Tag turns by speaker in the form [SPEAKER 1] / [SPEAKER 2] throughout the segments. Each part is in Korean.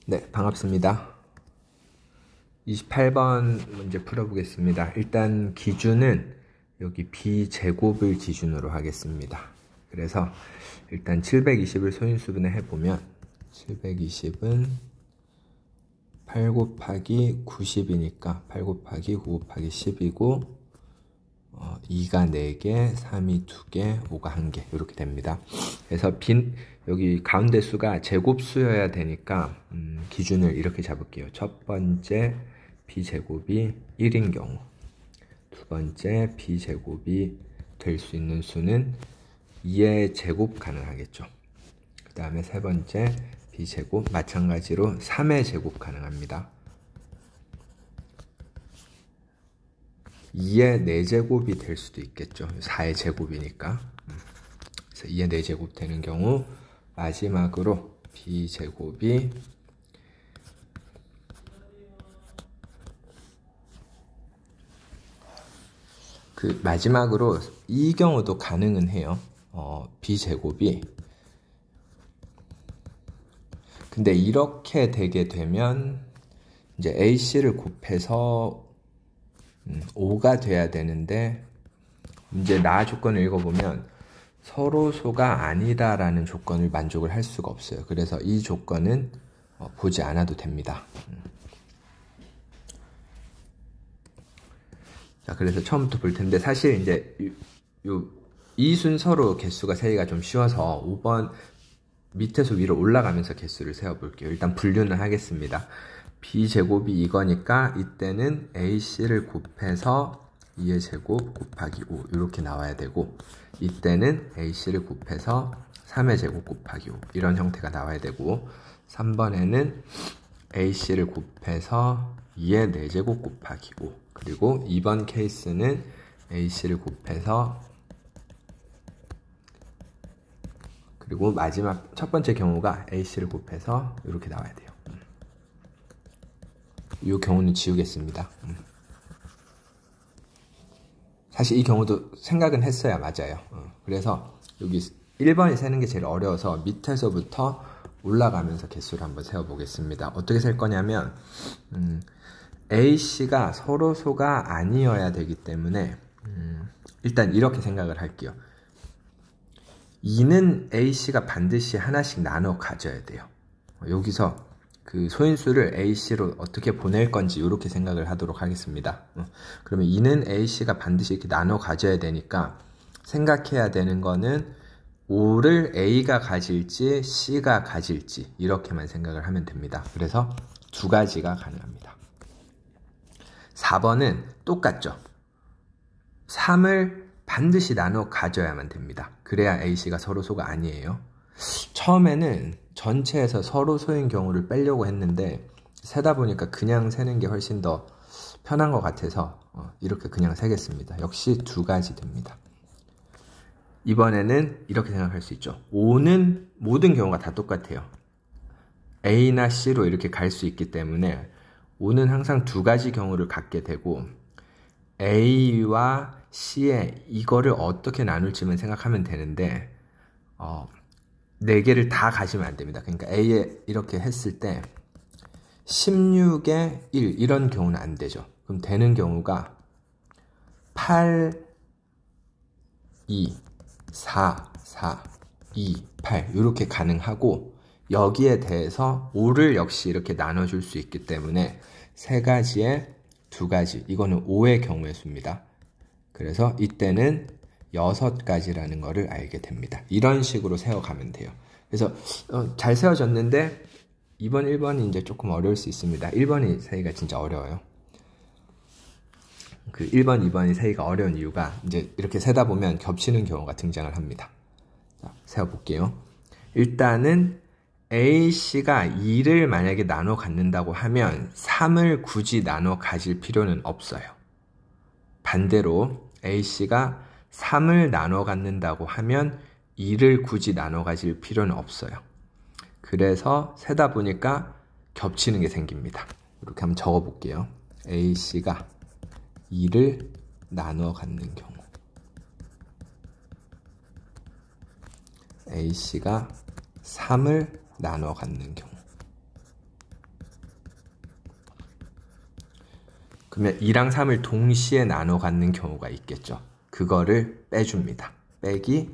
[SPEAKER 1] 네, 반갑습니다. 28번 문제 풀어보겠습니다. 일단 기준은 여기 b제곱을 기준으로 하겠습니다. 그래서 일단 720을 소인수분해 해보면 720은 8 곱하기 90이니까 8 곱하기 9 곱하기 10이고 2가 4개, 3이 2개, 5가 1개 이렇게 됩니다. 그래서 여기 가운데 수가 제곱수여야 되니까 기준을 이렇게 잡을게요. 첫 번째 b제곱이 1인 경우, 두 번째 b제곱이 될 수 있는 수는 2의 제곱 가능하겠죠. 그 다음에 세 번째 b제곱 마찬가지로 3의 제곱 가능합니다. 2의 4제곱이 될 수도 있겠죠. 4의 제곱이니까. 그래서 2의 4제곱 되는 경우 마지막으로 b제곱이 마지막으로 이 경우도 가능은 해요. b제곱이 근데 이렇게 되게 되면 이제 ac를 곱해서 5가 돼야 되는데 이제 나 조건을 읽어보면 서로소가 아니다라는 조건을 만족을 할 수가 없어요. 그래서 이 조건은 보지 않아도 됩니다. 자, 그래서 처음부터 볼 텐데 사실 이제 이 순서로 개수가 세기가 좀 쉬워서 5번 밑에서 위로 올라가면서 개수를 세어볼게요. 일단 분류는 하겠습니다. b제곱이 이거니까 이때는 ac를 곱해서 2의 제곱 곱하기 5 이렇게 나와야 되고, 이때는 ac를 곱해서 3의 제곱 곱하기 5 이런 형태가 나와야 되고, 3번에는 ac를 곱해서 2의 4제곱 곱하기 5, 그리고 2번 케이스는 ac를 곱해서, 그리고 마지막 첫 번째 경우가 ac를 곱해서 이렇게 나와야 돼요. 이 경우는 지우겠습니다. 사실 이 경우도 생각은 했어야 맞아요. 그래서 여기 1번이 세는 게 제일 어려워서 밑에서부터 올라가면서 개수를 한번 세어보겠습니다. 어떻게 셀 거냐면 A씨가 서로소가 아니어야 되기 때문에 일단 이렇게 생각을 할게요. 2는 A씨가 반드시 하나씩 나눠 가져야 돼요. 여기서 그 소인수를 A씨로 어떻게 보낼 건지 이렇게 생각을 하도록 하겠습니다. 그러면 2는 A씨가 반드시 이렇게 나눠 가져야 되니까 생각해야 되는 거는 5를 A가 가질지 C가 가질지 이렇게만 생각을 하면 됩니다. 그래서 두 가지가 가능합니다. 4번은 똑같죠. 3을 반드시 나눠 가져야만 됩니다. 그래야 A씨가 서로소가 아니에요. 처음에는 전체에서 서로소인 경우를 빼려고 했는데 세다 보니까 그냥 세는 게 훨씬 더 편한 것 같아서 이렇게 그냥 세겠습니다. 역시 두 가지 됩니다. 이번에는 이렇게 생각할 수 있죠. 5는 모든 경우가 다 똑같아요. A나 C로 이렇게 갈 수 있기 때문에 5는 항상 두 가지 경우를 갖게 되고, A와 C에 이거를 어떻게 나눌지만 생각하면 되는데 4개를 다 가지면 안 됩니다. 그러니까 A에 이렇게 했을 때 16에 1 이런 경우는 안 되죠. 그럼 되는 경우가 8, 2, 4, 4, 2, 8 이렇게 가능하고, 여기에 대해서 5를 역시 이렇게 나눠줄 수 있기 때문에 세 가지에 두 가지, 이거는 5의 경우의 수입니다. 그래서 이때는 6가지라는 거를 알게 됩니다. 이런 식으로 세워가면 돼요. 그래서 잘 세워졌는데 2번, 1번이 이제 조금 어려울 수 있습니다. 1번이 세기가 진짜 어려워요. 그 1번, 2번이 세기가 어려운 이유가 이제 이렇게 세다 보면 겹치는 경우가 등장을 합니다. 자, 세워볼게요. 일단은 A씨가 2를 만약에 나눠 갖는다고 하면 3을 굳이 나눠 가질 필요는 없어요. 반대로 A씨가 3을 나눠 갖는다고 하면 2를 굳이 나눠 가질 필요는 없어요. 그래서 세다 보니까 겹치는 게 생깁니다. 이렇게 한번 적어 볼게요. A씨가 2를 나눠 갖는 경우, A씨가 3을 나눠 갖는 경우, 그러면 2랑 3을 동시에 나눠 갖는 경우가 있겠죠. 그거를 빼줍니다. 빼기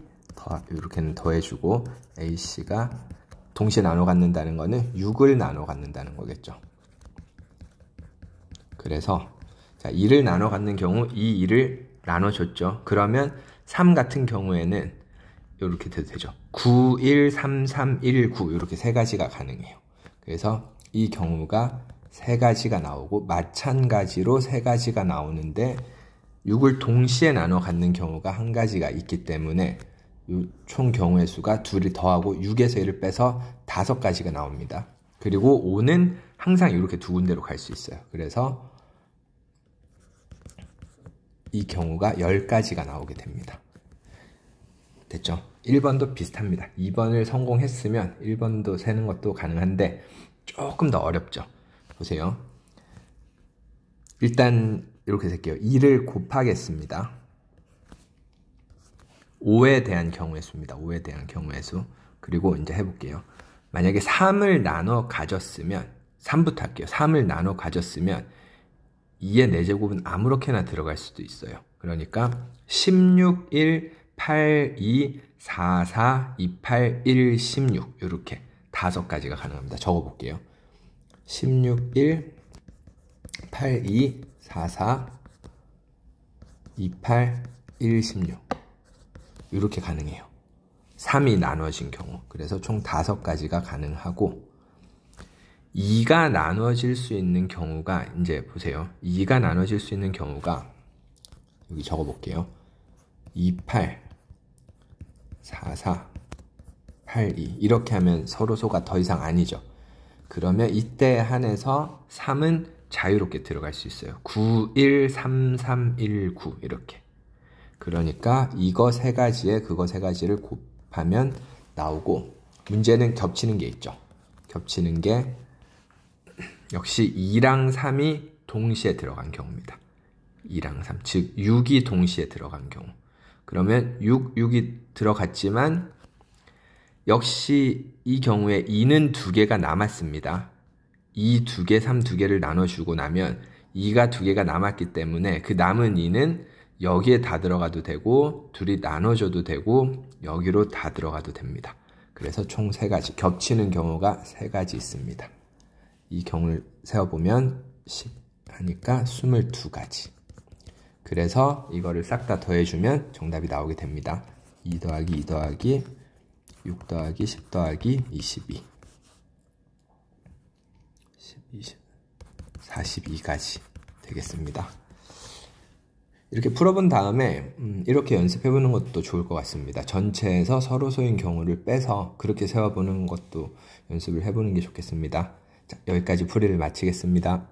[SPEAKER 1] 이렇게는 더해주고 A씨가 동시에 나눠 갖는다는 거는 6을 나눠 갖는다는 거겠죠. 그래서 자, 2를 나눠 갖는 경우 이 2를 나눠줬죠. 그러면 3 같은 경우에는 이렇게 돼도 되죠. 9, 1, 3, 3, 1, 9 이렇게 세 가지가 가능해요. 그래서 이 경우가 세 가지가 나오고 마찬가지로 세 가지가 나오는데 6을 동시에 나눠 갖는 경우가 한 가지가 있기 때문에 총 경우의 수가 둘이 더하고 6에서 1을 빼서 5가지가 나옵니다. 그리고 5는 항상 이렇게 두 군데로 갈 수 있어요. 그래서 이 경우가 10가지가 나오게 됩니다. 됐죠? 1번도 비슷합니다. 2번을 성공했으면 1번도 세는 것도 가능한데 조금 더 어렵죠. 보세요. 일단 이렇게 셀게요. 2를 곱하겠습니다. 5에 대한 경우의 수입니다. 5에 대한 경우의 수. 그리고 이제 해볼게요. 만약에 3을 나눠 가졌으면 3부터 할게요. 3을 나눠 가졌으면 2의 4제곱은 아무렇게나 들어갈 수도 있어요. 그러니까 16, 1, 8, 2, 4, 4, 2, 8, 1, 16 이렇게 5가지가 가능합니다. 적어볼게요. 16, 1, 8, 2, 4, 4, 2, 8, 1, 16 이렇게 가능해요. 3이 나눠진 경우. 그래서 총 5가지가 가능하고 2가 나눠질 수 있는 경우가 이제 보세요. 2가 나눠질 수 있는 경우가 여기 적어볼게요. 2, 8, 4, 4, 8, 2 이렇게 하면 서로소가 더 이상 아니죠. 그러면 이때 한해서 3은 자유롭게 들어갈 수 있어요. 9, 1, 3, 3, 1, 9 이렇게. 그러니까 이거 세 가지에 그거 세 가지를 곱하면 나오고 문제는 겹치는 게 있죠. 겹치는 게 역시 2랑 3이 동시에 들어간 경우입니다. 2랑 3, 즉 6이 동시에 들어간 경우. 그러면 6이 들어갔지만 역시 이 경우에 2는 2개가 남았습니다. 2 2개, 3 2개를 나눠주고 나면 2가 2개가 남았기 때문에 그 남은 2는 여기에 다 들어가도 되고 둘이 나눠줘도 되고 여기로 다 들어가도 됩니다. 그래서 총 3가지, 겹치는 경우가 3가지 있습니다. 이 경우를 세어보면 10 하니까 22가지. 그래서 이거를 싹 다 더해주면 정답이 나오게 됩니다. 2 더하기 2 더하기 6 더하기 10 더하기 22 10, 20, 42가지 되겠습니다. 이렇게 풀어본 다음에 이렇게 연습해보는 것도 좋을 것 같습니다. 전체에서 서로소인 경우를 빼서 그렇게 세워보는 것도 연습을 해보는 게 좋겠습니다. 자, 여기까지 풀이를 마치겠습니다.